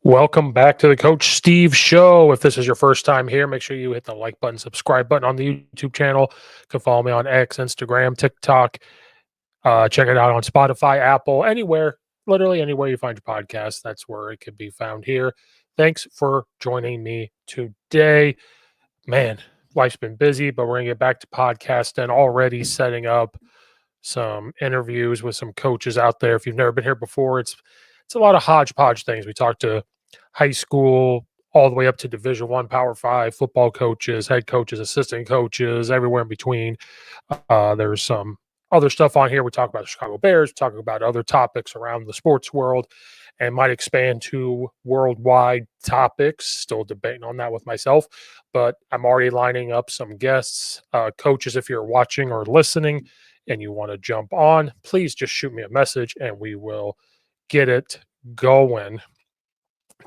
Welcome back to the Coach Steve Show. If this is your first time here, make sure you hit the like button, subscribe button on the YouTube channel. You can follow me on X, Instagram, TikTok. Check it out on Spotify, Apple, anywhere, literally anywhere you find your podcast. That's where it could be found here. Thanks for joining me today. Man, life's been busy, but we're going to get back to podcasting, already setting up some interviews with some coaches out there. If you've never been here before, it's a lot of hodgepodge things. We talked to high school all the way up to Division I, Power 5 football coaches, head coaches, assistant coaches, everywhere in between. There's some other stuff on here. We talk about the Chicago Bears, we talk about other topics around the sports world, and might expand to worldwide topics. Still debating on that with myself, but I'm already lining up some guests. Coaches, if you're watching or listening and you want to jump on, please just shoot me a message and we will get it going.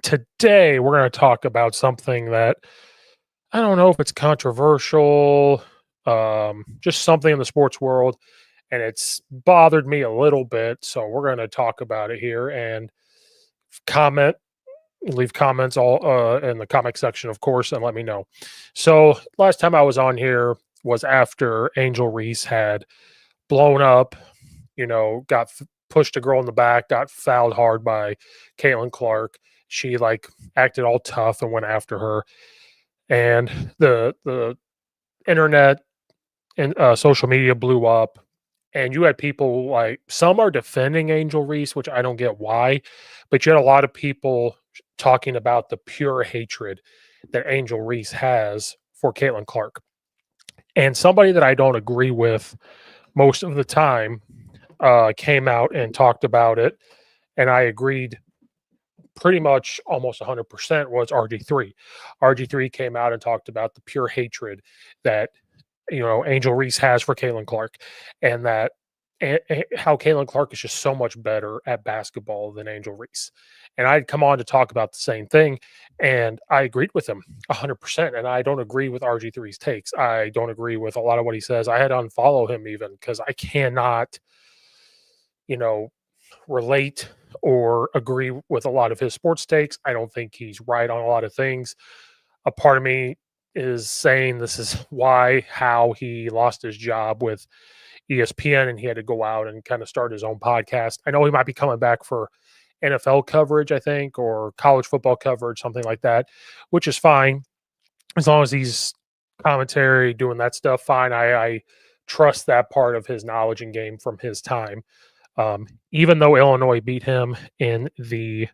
Today, we're going to talk about something that I don't know if it's controversial, just something in the sports world, and it's bothered me a little bit. So we're going to talk about it here and leave comments all in the comment section, of course, and let me know. So last time I was on here was after Angel Reese had blown up, got pushed a girl in the back, got fouled hard by Caitlin Clark. She acted all tough and went after her. And the internet and social media blew up. And you had people some are defending Angel Reese, which I don't get why, but you had a lot of people talking about the pure hatred that Angel Reese has for Caitlin Clark. And somebody that I don't agree with most of the time came out and talked about it, and I agreed pretty much almost 100%, was RG3. RG3 came out and talked about the pure hatred that Angel Reese has for Caitlin Clark, and that how Caitlin Clark is just so much better at basketball than Angel Reese. And I'd come on to talk about the same thing, and I agreed with him 100%. And I don't agree with RG3's takes. I don't agree with a lot of what he says. I had to unfollow him even because I cannot, relate or agree with a lot of his sports takes. I don't think he's right on a lot of things. A part of me is saying this is how he lost his job with ESPN and he had to go out and kind of start his own podcast. I know he might be coming back for NFL coverage, I think, or college football coverage, something like that, which is fine. As long as he's commentary, doing that stuff, fine. I trust that part of his knowledge and game from his time. Even though Illinois beat him in the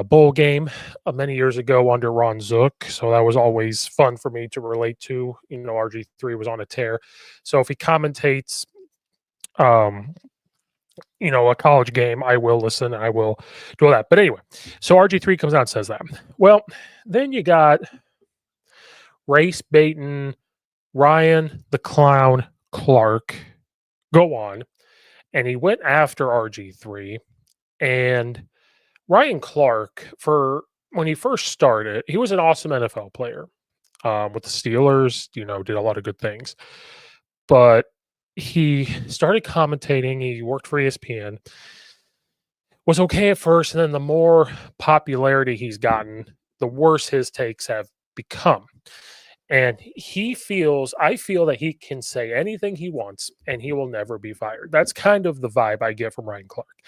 bowl game many years ago under Ron Zook. So that was always fun for me to relate to. RG3 was on a tear. So if he commentates, a college game, I will listen. I will do all that. But anyway, so RG3 comes out and says that. Well, then you got race baiting Ryan the Clown Clark go on, and he went after RG3. And Ryan Clark, when he first started, he was an awesome NFL player with the Steelers, did a lot of good things. But he started commentating. He worked for ESPN, was okay at first. And then the more popularity he's gotten, the worse his takes have become. And I feel that he can say anything he wants and he will never be fired. That's kind of the vibe I get from Ryan Clark.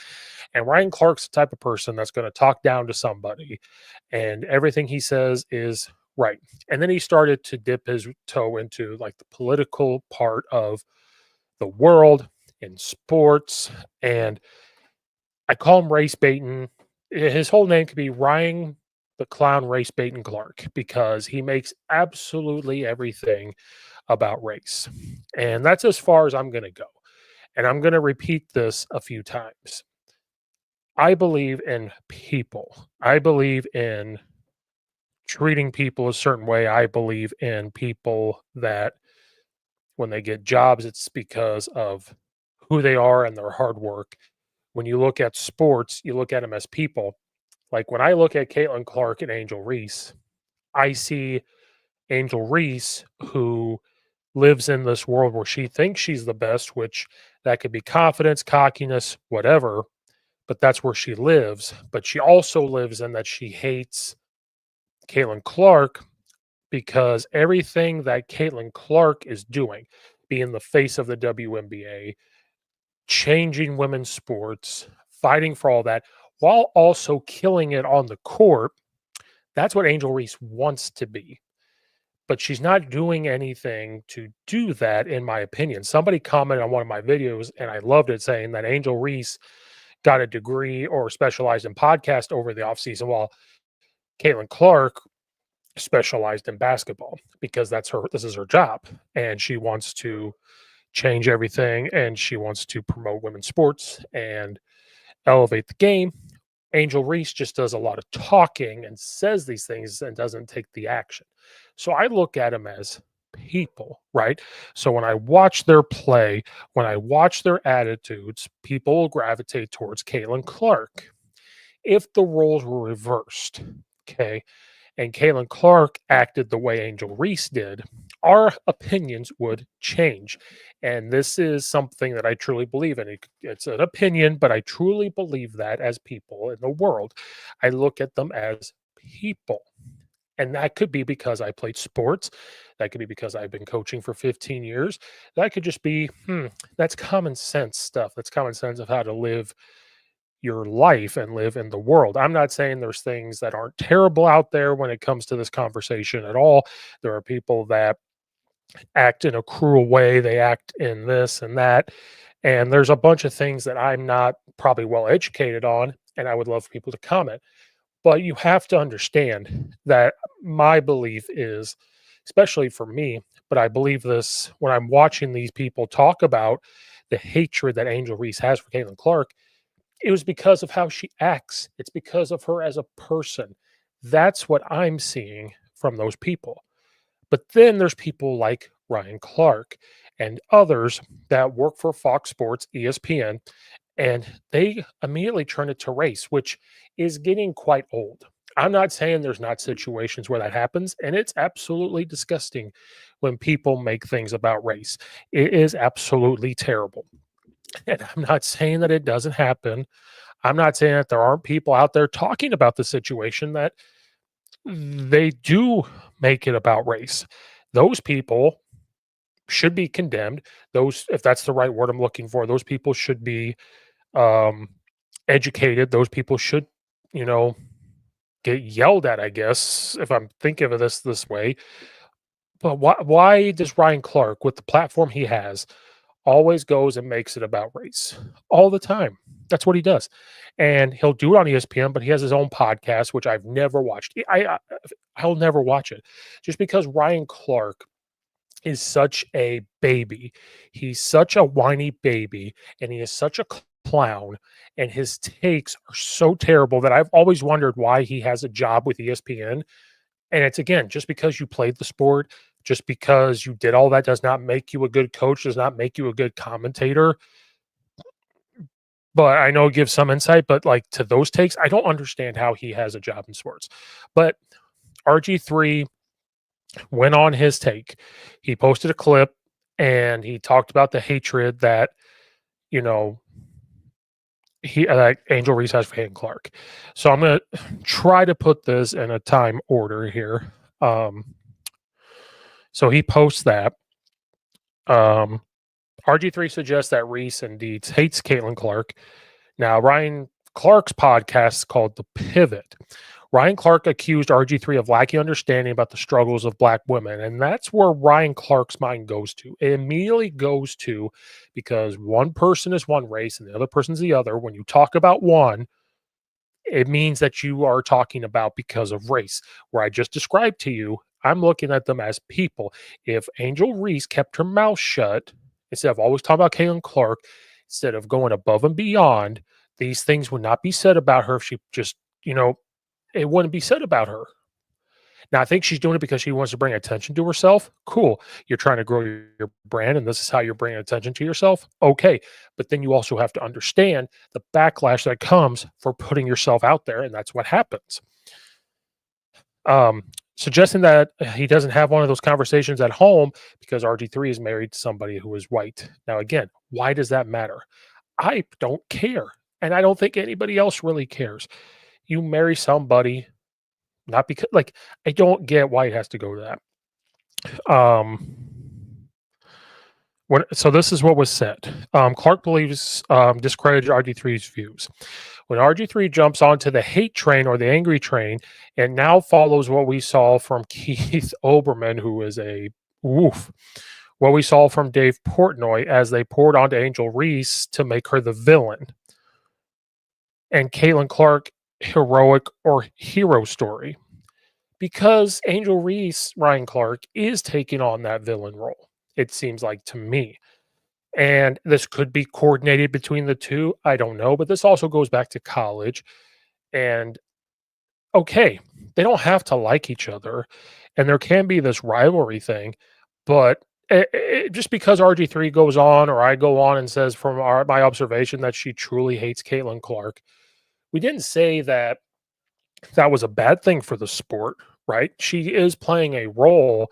And Ryan Clark's the type of person that's going to talk down to somebody and everything he says is right. And then he started to dip his toe into the political part of the world in sports. And I call him race baiting. His whole name could be Ryan the Clown Race Baiting Clark, because he makes absolutely everything about race. And that's as far as I'm going to go. And I'm going to repeat this a few times. I believe in people. I believe in treating people a certain way. I believe in people that when they get jobs, it's because of who they are and their hard work. When you look at sports, you look at them as people. Like when I look at Caitlin Clark and Angel Reese, I see Angel Reese, who lives in this world where she thinks she's the best, which that could be confidence, cockiness, whatever, but that's where she lives. But she also lives in that she hates Caitlin Clark because everything that Caitlin Clark is doing, being the face of the WNBA, changing women's sports, fighting for all that, while also killing it on the court, that's what Angel Reese wants to be. But she's not doing anything to do that, in my opinion. Somebody commented on one of my videos, and I loved it, saying that Angel Reese got a degree or specialized in podcast over the offseason, while Caitlin Clark specialized in basketball because this is her job. And she wants to change everything and she wants to promote women's sports and elevate the game. Angel Reese just does a lot of talking and says these things and doesn't take the action. So I look at them as people, right? So when I watch their play, when I watch their attitudes, people will gravitate towards Caitlin Clark. If the roles were reversed, okay, and Caitlin Clark acted the way Angel Reese did, our opinions would change. And this is something that I truly believe in. It's an opinion, but I truly believe that as people in the world, I look at them as people. And that could be because I played sports. That could be because I've been coaching for 15 years. That could just be, that's common sense stuff. That's common sense of how to live your life and live in the world. I'm not saying there's things that aren't terrible out there when it comes to this conversation at all. There are people that act in a cruel way, they act in this and that. And there's a bunch of things that I'm not probably well educated on, and I would love for people to comment. But you have to understand that my belief is, especially for me, but I believe this when I'm watching these people talk about the hatred that Angel Reese has for Caitlin Clark, it was because of how she acts. It's because of her as a person. That's what I'm seeing from those people. But then there's people like Ryan Clark and others that work for Fox Sports, ESPN, and they immediately turn it to race, which is getting quite old. I'm not saying there's not situations where that happens, and it's absolutely disgusting when people make things about race. It is absolutely terrible. And I'm not saying that it doesn't happen. I'm not saying that there aren't people out there talking about the situation that they do make it about race. Those people should be condemned. Those, if that's the right word I'm looking for, those people should be um, educated. Those people should, you know, get yelled at, I guess, if I'm thinking of this way. But why does Ryan Clark, with the platform he has, always goes and makes it about race all the time? That's what he does. And he'll do it on ESPN, but he has his own podcast, which I've never watched. I'll never watch it just because Ryan Clark is such a baby. He's such a whiny baby, and he is such a clown, and his takes are so terrible that I've always wondered why he has a job with ESPN. And it's, again, just because you played the sport, just because you did all that does not make you a good coach, does not make you a good commentator. But I know it gives some insight, but like to those takes, I don't understand how he has a job in sports. But RG3 went on his take. He posted a clip and he talked about the hatred that, you know, Angel Reese has for Hayden Clark. So I'm going to try to put this in a time order here. So he posts that. RG3 suggests that Reese indeed hates Caitlin Clark. Now, Ryan Clark's podcast is called The Pivot. Ryan Clark accused RG3 of lacking understanding about the struggles of Black women. And that's where Ryan Clark's mind goes to. It immediately goes to, because one person is one race and the other person's the other. When you talk about one, it means that you are talking about because of race. Where I just described to you, I'm looking at them as people. If Angel Reese kept her mouth shut, instead of always talking about Caitlin Clark, instead of going above and beyond, these things would not be said about her if she just, it wouldn't be said about her. Now, I think she's doing it because she wants to bring attention to herself. Cool. You're trying to grow your brand, and this is how you're bringing attention to yourself. Okay. But then you also have to understand the backlash that comes for putting yourself out there, and that's what happens. suggesting that he doesn't have one of those conversations at home because RG3 is married to somebody who is white. Now, again, why does that matter? I don't care. And I don't think anybody else really cares. You marry somebody, not because, like, I don't get why it has to go to that. So this is what was said. Clark believes discredited RG3's views. When RG3 jumps onto the hate train or the angry train, it now follows what we saw from Keith Olbermann, who is a woof. What we saw from Dave Portnoy as they poured onto Angel Reese to make her the villain, and Caitlin Clark heroic or hero story. Because Angel Reese, Ryan Clark, is taking on that villain role. It seems like to me. And this could be coordinated between the two. I don't know. But this also goes back to college. And okay, they don't have to like each other. And there can be this rivalry thing. But just because RG3 goes on or I go on and says from my observation that she truly hates Caitlin Clark, we didn't say that that was a bad thing for the sport, right? She is playing a role.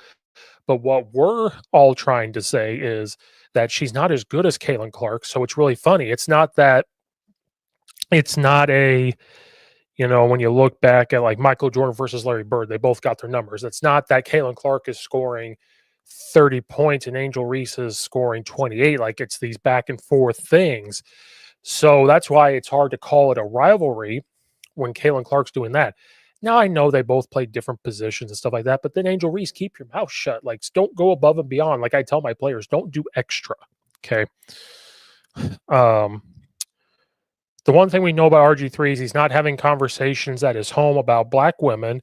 But what we're all trying to say is that she's not as good as Caitlin Clark. So it's really funny. It's not that it's not a, when you look back at like Michael Jordan versus Larry Bird, they both got their numbers. It's not that Caitlin Clark is scoring 30 points and Angel Reese is scoring 28. Like it's these back and forth things. So that's why it's hard to call it a rivalry when Caitlin Clark's doing that. Now I know they both play different positions and stuff like that, but then Angel Reese, keep your mouth shut. Like don't go above and beyond. Like I tell my players, don't do extra. Okay. The one thing we know about RG3 is he's not having conversations at his home about black women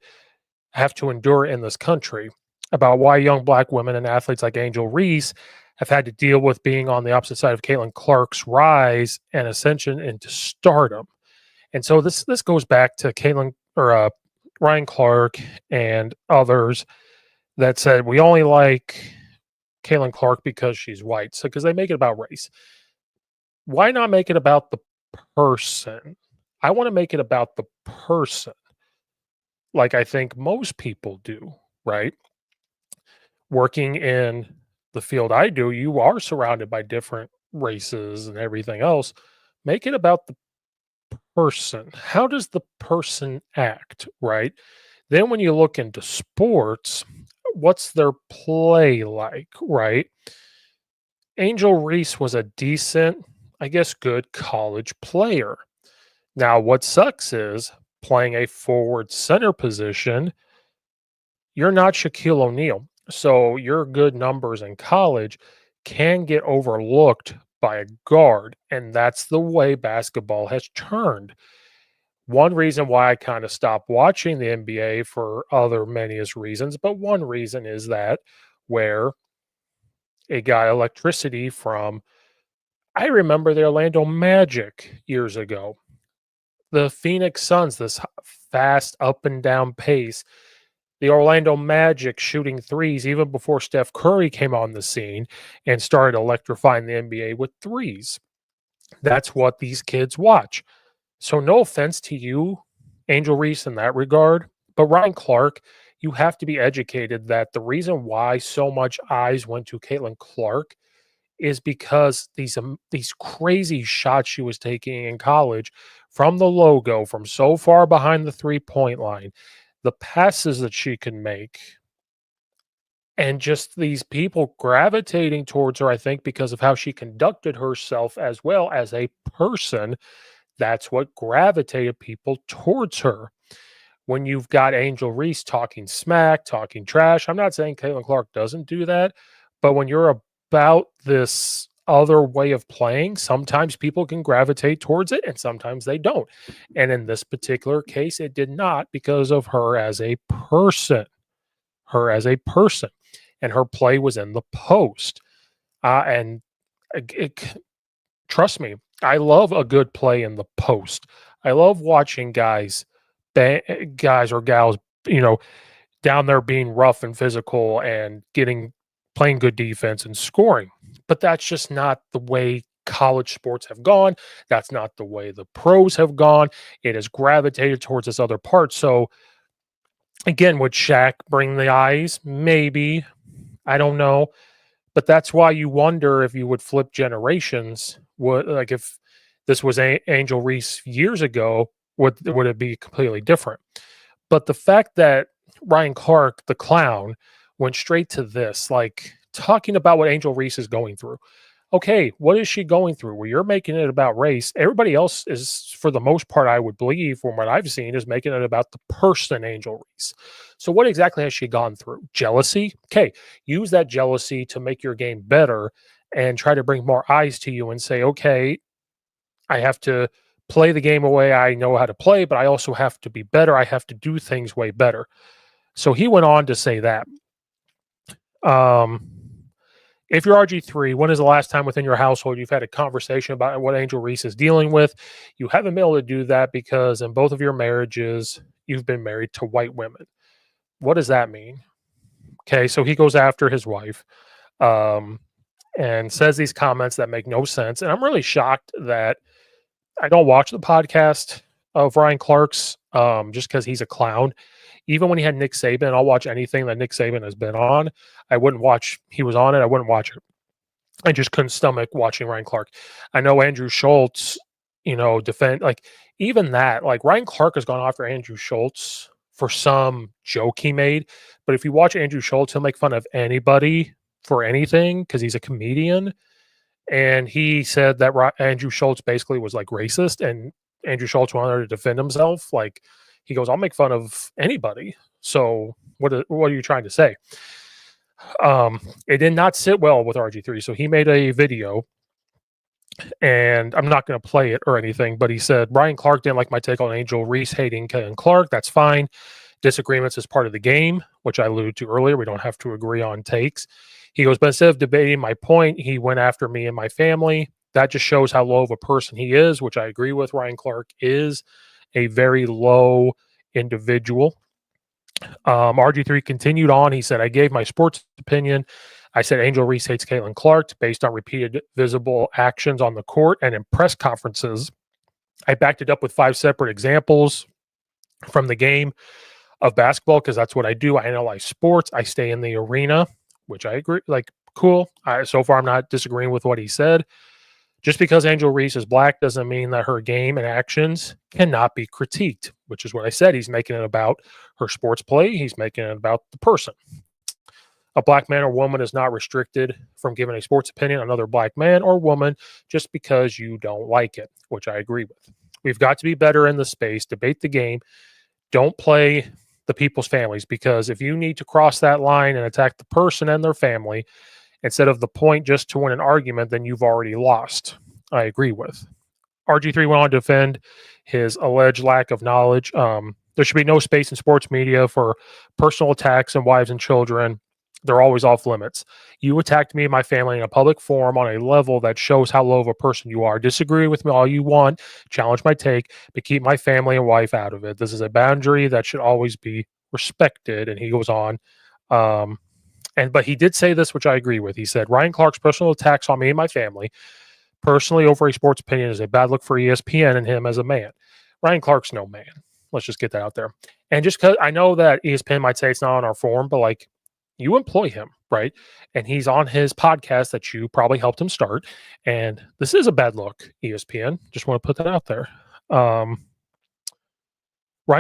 have to endure in this country, about why young black women and athletes like Angel Reese have had to deal with being on the opposite side of Caitlin Clark's rise and ascension into stardom. And so this goes back to Caitlin or Ryan Clark and others that said we only like Caitlin Clark because she's white. So because they make it about race. Why not make it about the person? I want to make it about the person, like I think most people do, right? Working in the field I do, you are surrounded by different races and everything else. Make it about the person. How does the person act, right? Then when you look into sports, what's their play like, right? Angel Reese was a decent, I guess, good college player. Now, what sucks is playing a forward center position, you're not Shaquille O'Neal. So your good numbers in college can get overlooked by a guard. And that's the way basketball has turned. One reason why I kind of stopped watching the NBA for other many reasons, but one reason is that where it got electricity from, I remember the Orlando Magic years ago, the Phoenix Suns, this fast up and down pace, the Orlando Magic shooting threes even before Steph Curry came on the scene and started electrifying the NBA with threes. That's what these kids watch. So no offense to you, Angel Reese, in that regard, but Ryan Clark, you have to be educated that the reason why so much eyes went to Caitlin Clark is because these crazy shots she was taking in college from the logo, from so far behind the 3-point line, the passes that she can make, and just these people gravitating towards her, I think, because of how she conducted herself as well as a person. That's what gravitated people towards her. When you've got Angel Reese talking smack, talking trash, I'm not saying Caitlin Clark doesn't do that, but when you're about this other way of playing, sometimes people can gravitate towards it and sometimes they don't. And in this particular case, it did not because of her as a person. Her as a person. And her play was in the post. And trust me, I love a good play in the post. I love watching guys or gals, down there being rough and physical and playing good defense and scoring. But that's just not the way college sports have gone. That's not the way the pros have gone. It has gravitated towards this other part. So Again, would Shaq bring the eyes? Maybe. I don't know. But that's why you wonder if you would flip generations. What, like, if this was Angel Reese years ago, would it be completely different? But the fact that Ryan Clark, the clown, went straight to this, like talking about what Angel Reese is going through. Okay, what is she going through? Well, you're making it about race. Everybody else is, for the most part, I would believe, from what I've seen, is making it about the person, Angel Reese. So, what exactly has she gone through? Jealousy? Okay, use that jealousy to make your game better and try to bring more eyes to you and say, okay, I have to play the game a way I know how to play, but I also have to be better. I have to do things way better. So, he went on to say that. Um, if you're RG3, when is the last time within your household you've had a conversation about what Angel Reese is dealing with? You haven't been able to do that because in both of your marriages, you've been married to white women. What does that mean? Okay, so he goes after his wife um, and says these comments that make no sense. And I'm really shocked that I don't watch the podcast of Ryan Clark's just because he's a clown. Even when he had Nick Saban, I'll watch anything that Nick Saban has been on. I wouldn't watch, he was on it, I wouldn't watch it. I just couldn't stomach watching Ryan Clark. I know Andrew Schultz, defend, like, even that, like, Ryan Clark has gone after Andrew Schultz for some joke he made. But if you watch Andrew Schultz, he'll make fun of anybody for anything because he's a comedian. And he said that Andrew Schultz basically was like racist, and Andrew Schultz wanted to defend himself. Like, he goes, I'll make fun of anybody. So what are you trying to say? It did not sit well with RG3. So he made a video, and I'm not going to play it or anything, but he said, Ryan Clark didn't like my take on Angel Reese hating Kevin Clark. That's fine. Disagreements is part of the game, which I alluded to earlier. We don't have to agree on takes. He goes, but instead of debating my point, he went after me and my family. That just shows how low of a person he is, which I agree with. Ryan Clark is a very low individual. RG3 continued on. He said, I gave my sports opinion. I said Angel Reese hates Caitlin Clark based on repeated visible actions on the court and in press conferences. I backed it up with 5 separate examples from the game of basketball because that's what I do. I analyze sports. I stay in the arena, which I agree. Like, cool. So far, I'm not disagreeing with what he said. Just because Angel Reese is black doesn't mean that her game and actions cannot be critiqued, which is what I said. He's making it about her sports play. He's making it about the person. A black man or woman is not restricted from giving a sports opinion on another black man or woman just because you don't like it, which I agree with. We've got to be better in the space, debate the game. Don't play the people's families, because if you need to cross that line and attack the person and their family instead of the point just to win an argument, then you've already lost. I agree with. RG3 went on to defend his alleged lack of knowledge. There should be no space in sports media for personal attacks on wives and children. They're always off limits. You attacked me and my family in a public forum on a level that shows how low of a person you are. Disagree with me all you want, challenge my take, but keep my family and wife out of it. This is a boundary that should always be respected. And he goes on. But he did say this, which I agree with. He said, Ryan Clark's personal attacks on me and my family, personally over a sports opinion, is a bad look for ESPN and him as a man. Ryan Clark's no man. Let's just get that out there. And just because I know that ESPN might say it's not on our forum, but like, you employ him, right? And he's on his podcast that you probably helped him start. And this is a bad look, ESPN. Just want to put that out there. Ryan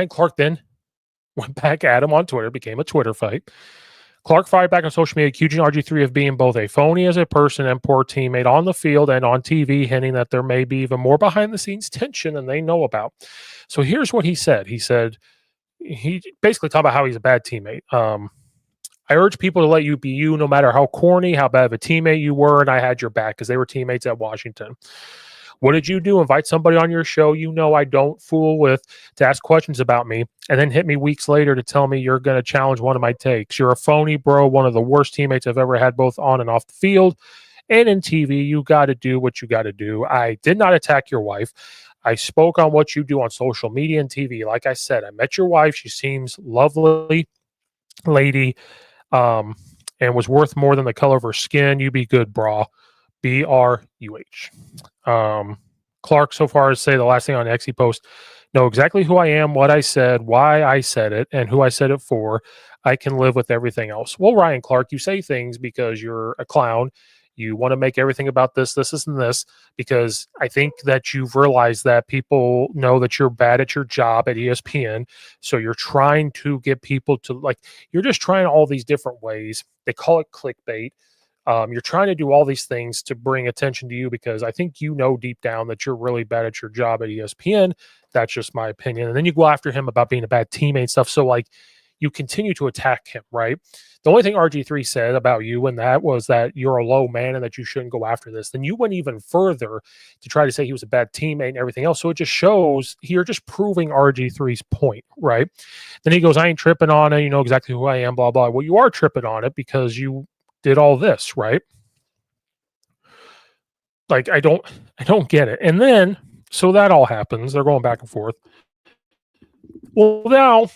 Clark then went back at him on Twitter, became a Twitter fight. Clark fired back on social media, accusing RG3 of being both a phony as a person and poor teammate on the field and on TV, hinting that there may be even more behind-the-scenes tension than they know about. So here's what he said. He basically talked about how he's a bad teammate. I urge people to let you be you, no matter how corny, how bad of a teammate you were, and I had your back because they were teammates at Washington. What did you do? Invite somebody on your show I don't fool with to ask questions about me, and then hit me weeks later to tell me you're going to challenge one of my takes. You're a phony, bro. One of the worst teammates I've ever had, both on and off the field and in TV. You got to do what you got to do. I did not attack your wife. I spoke on what you do on social media and TV. Like I said, I met your wife. She seems lovely lady. And was worth more than the color of her skin. You be good, brah. BRUH. Clark so far as say the last thing on X he post, Know exactly who I am, what I said, why I said it, and who I said it for. I can live with everything else. Well, Ryan Clark, you say things because you're a clown. You want to make everything about this, and this, because I think that you've realized that people know that you're bad at your job at ESPN. So you're trying to get people to like, you're just trying all these different ways. They call it clickbait. You're trying to do all these things to bring attention to you because I think you know deep down that you're really bad at your job at ESPN. That's just my opinion. And then you go after him about being a bad teammate and stuff. So like you continue to attack him, right? The only thing RG3 said about you and that was that you're a low man and that you shouldn't go after this. Then you went even further to try to say he was a bad teammate and everything else. So it just shows you're just proving RG3's point, right? Then he goes, I ain't tripping on it. You know exactly who I am, blah, blah. Well, you are tripping on it because you did all this, right? Like I don't get it. And then so that all happens. They're going back and forth. Well, now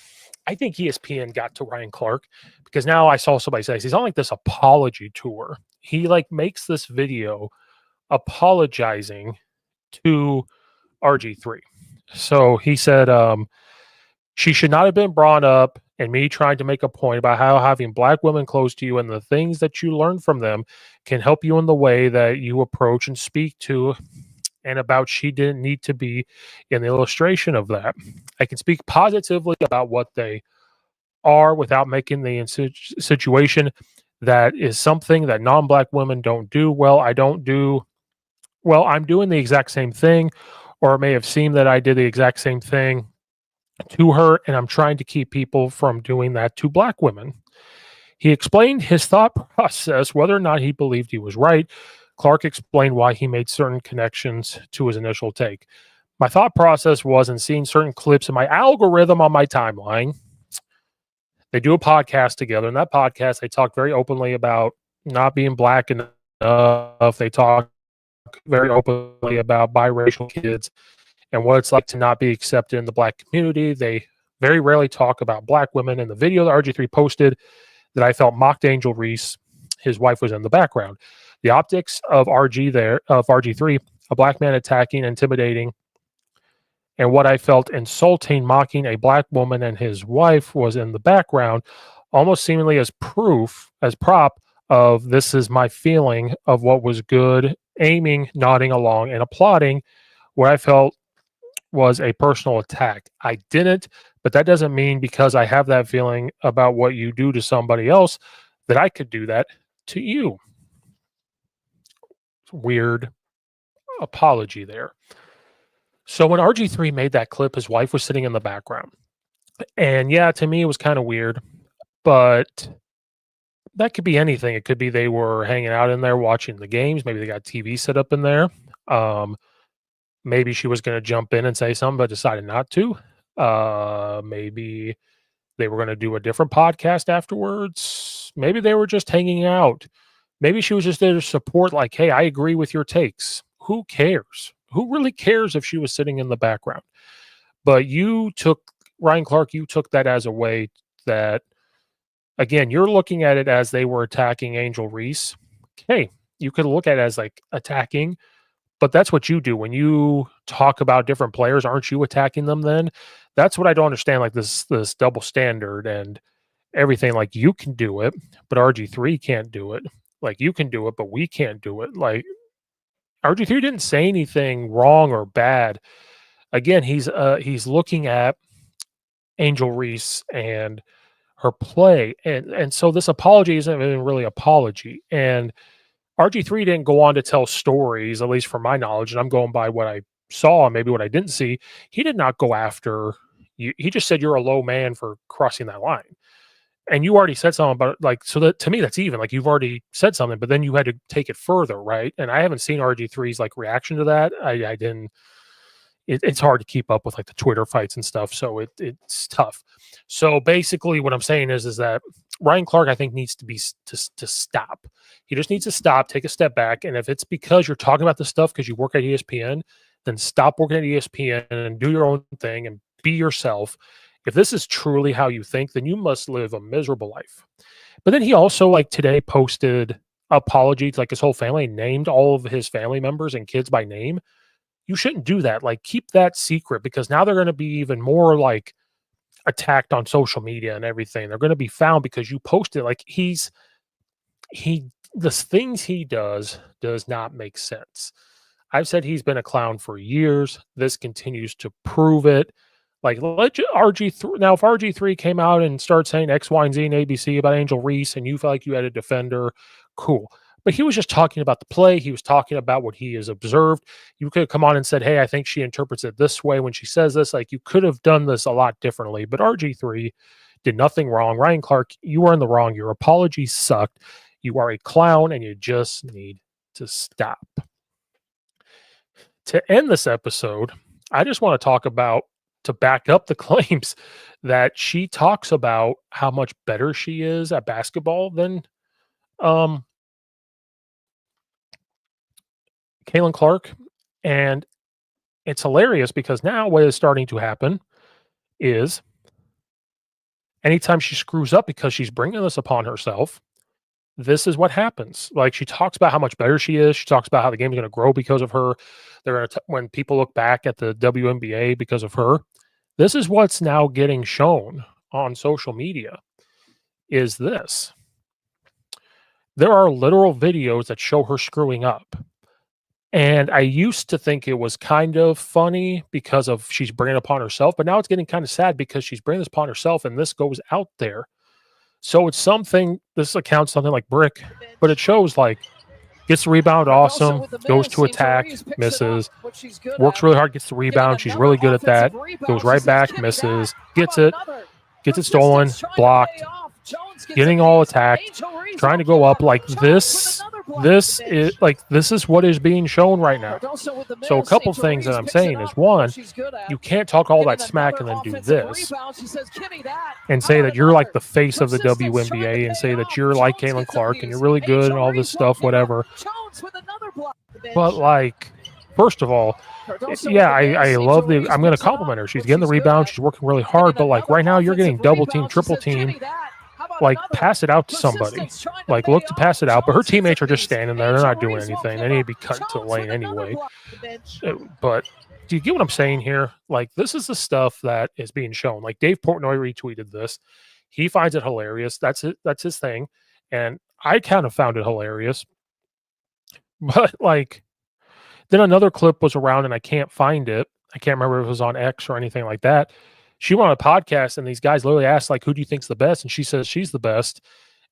I think ESPN got to Ryan Clark because now I saw somebody say he's on like this apology tour. He like makes this video apologizing to RG3. So he said, she should not have been brought up, and me trying to make a point about how having black women close to you and the things that you learn from them can help you in the way that you approach and speak to, and about she didn't need to be in the illustration of that. I can speak positively about what they are without making the situation that is something that non-black women don't do well. I don't do well. I'm doing the exact same thing, or it may have seemed that I did the exact same thing to her, and I'm trying to keep people from doing that to black women. He explained his thought process, whether or not he believed he was right. Clark explained why he made certain connections to his initial take. My thought process was in seeing certain clips in my algorithm on my timeline. They do a podcast together. In that podcast, they talk very openly about not being black enough. They talk very openly about biracial kids and what it's like to not be accepted in the black community. They very rarely talk about black women. In the video that RG3 posted that I felt mocked Angel Reese, his wife was in the background. The optics of RG3, a black man attacking, intimidating, and what I felt insulting, mocking a black woman and his wife was in the background, almost seemingly as proof, as prop of this is my feeling of what was good, aiming, nodding along, and applauding what I felt was a personal attack. I didn't, but that doesn't mean because I have that feeling about what you do to somebody else that I could do that to you. Weird apology there. So when RG3 made that clip, his wife was sitting in the background. And yeah, to me, it was kind of weird, but that could be anything. It could be they were hanging out in there watching the games. Maybe they got TV set up in there. Maybe she was going to jump in and say something, but decided not to. Maybe they were going to do a different podcast afterwards. Maybe they were just hanging out. Maybe she was just there to support, like, hey, I agree with your takes. Who cares? Who really cares if she was sitting in the background? But you took, Ryan Clark, you took that as a way that, again, you're looking at it as they were attacking Angel Reese. Okay, you could look at it as like attacking, but that's what you do when you talk about different players. Aren't you attacking them then? That's what I don't understand, like this double standard and everything. Like you can do it, but RG3 can't do it. Like you can do it, but we can't do it. Like RG3 didn't say anything wrong or bad. Again, he's looking at Angel Reese and her play. And so this apology isn't even really apology. And RG3 didn't go on to tell stories, at least from my knowledge, and I'm going by what I saw and maybe what I didn't see. He did not go after you. He just said you're a low man for crossing that line. And you already said something about it, like, so that to me, that's even like you've already said something, but then you had to take it further, right? And I haven't seen RG3's like reaction to that. I didn't. It's hard to keep up with like the Twitter fights and stuff, so it's tough. So basically, what I'm saying is that Ryan Clark, I think, needs to be to stop. He just needs to stop, take a step back, and if it's because you're talking about this stuff because you work at ESPN, then stop working at ESPN and do your own thing and be yourself. If this is truly how you think, then you must live a miserable life. But then he also, like today, posted apology to like his whole family, named all of his family members and kids by name. you shouldn't do that. Like, keep that secret because now they're going to be even more like attacked on social media and everything. They're going to be found because you posted. Like, he the things he does not make sense. I've said he's been a clown for years. This continues to prove it. Like, let RG3 now. If RG3 came out and started saying X, Y, and Z and ABC about Angel Reese, and you felt like you had a defender, cool. But he was just talking about the play. He was talking about what he has observed. You could have come on and said, "Hey, I think she interprets it this way when she says this." Like, you could have done this a lot differently. But RG3 did nothing wrong. Ryan Clark, you were in the wrong. Your apology sucked. You are a clown, and you just need to stop. To end this episode, I just want to talk about, to back up the claims, that she talks about how much better she is at basketball than um, Caitlin Clark. And it's hilarious because now what is starting to happen is anytime she screws up because she's bringing this upon herself, this is what happens. Like, she talks about how much better she is. She talks about how the game is going to grow because of her. They're going to when people look back at the WNBA because of her. This is what's now getting shown on social media. Is this? There are literal videos that show her screwing up. And I used to think it was kind of funny because of she's bringing it upon herself, but now it's getting kind of sad because she's bringing this upon herself and this goes out there. So it's something, this account's something like Brick, but it shows like gets the rebound, awesome, goes to attack, misses, works really hard, gets the rebound. She's really good at that. Goes right back, misses, gets it stolen, blocked, getting all attacked, trying to go up like this. This is what is being shown right now. So a couple things that I'm saying is, one, you can't talk all that smack and then do this and say that you're like the face of the WNBA and say that you're like Caitlin Clark and you're really good and all this stuff, whatever. But like, first of all, yeah, I love I'm going to compliment her. She's getting the rebound. She's working really hard. But like right now, you're getting double team, triple team. Like, pass it out to somebody. Like, look to pass it out. But her teammates are just standing there. They're not doing anything. They need to be cut into the lane anyway. But do you get what I'm saying here? Like, this is the stuff that is being shown. Like, Dave Portnoy retweeted this. He finds it hilarious. That's it. That's his thing. And I kind of found it hilarious. But like, then another clip was around and I can't find it. I can't remember if it was on X or anything like that. She went on a podcast and these guys literally asked, like, who do you think's the best? And she says she's the best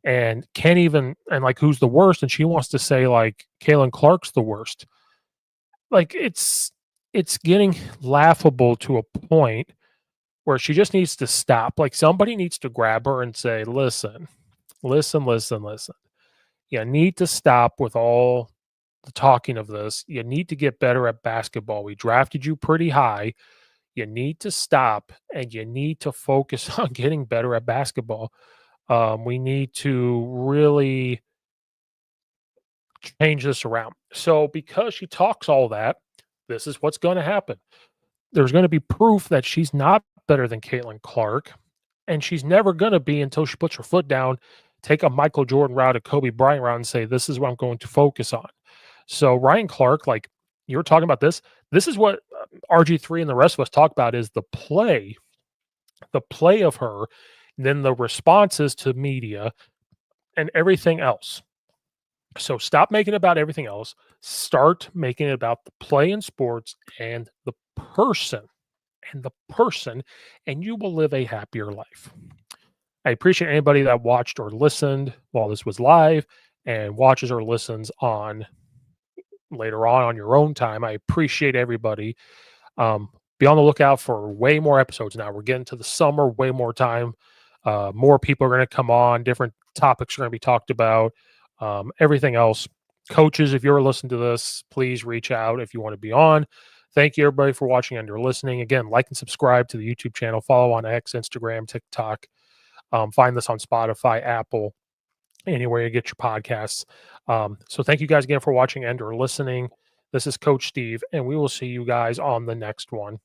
and can't even, and like, who's the worst? And she wants to say like Caitlin Clark's the worst. Like, it's getting laughable to a point where she just needs to stop. Like, somebody needs to grab her and say, listen. You need to stop with all the talking of this. You need to get better at basketball. We drafted you pretty high. You need to stop and you need to focus on getting better at basketball. We need to really change this around. So because she talks all that, this is what's going to happen. There's going to be proof that she's not better than Caitlin Clark, and she's never going to be until she puts her foot down, take a Michael Jordan route, a Kobe Bryant route, and say, this is what I'm going to focus on. So Ryan Clark, like you were talking about this is what RG3 and the rest of us talk about is the play of her, then the responses to media and everything else. So stop making it about everything else. Start making it about the play in sports and the person, and you will live a happier life. I appreciate anybody that watched or listened while this was live and watches or listens on later on your own time. I appreciate everybody. Be on the lookout for way more episodes now. We're getting to the summer, way more time. More people are going to come on. Different topics are going to be talked about. Everything else. Coaches, if you're listening to this, please reach out if you want to be on. Thank you, everybody, for watching and or listening. Again, like and subscribe to the YouTube channel. Follow on X, Instagram, TikTok. Find this on Spotify, Apple, anywhere you get your podcasts. So thank you guys again for watching and or listening. This is Coach Steve, and we will see you guys on the next one.